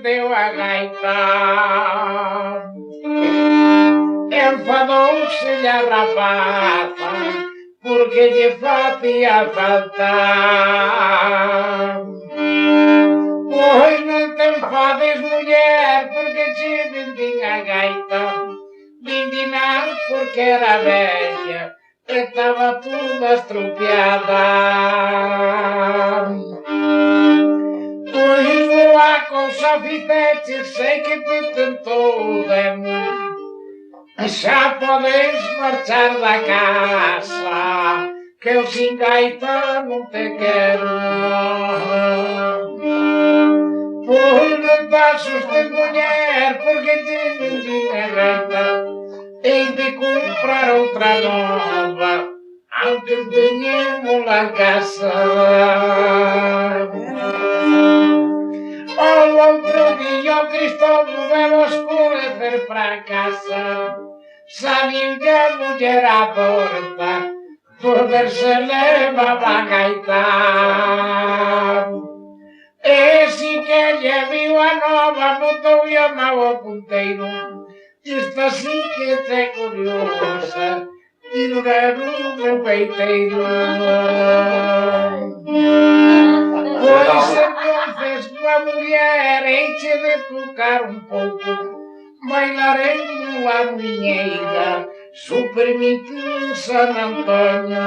deu a gaita. Enfadou-se-lhe a rapata, porque lhe fazia faltar. Pois não te enfades, mulher, porque te vendi a gaita. Vendi não porque era velha, estava tudo estropiada. Pois vou lá com os alfinetes, sei que te tentou o demo. Já podes marchar da casa, que eu sem gaita não te quero. Pois não te assustes, mulher, porque te vendi a gaita. Hei de comprar outra nova, aunque tenhamos lá em casa. Ao outro dia o Cristóvão veio escurecer para casa. Saiu-lhe a mulher à porta, por ver se levava a gaita. E assim que ele viu a nova, montou-lhe a mão ao ponteiro. Isto assim que é curiosa, tirar o meu peiteiro. Pois então com a mulher, hei-te de tocar um pouco. Bailaremos a minheira, se o permite San Antônio.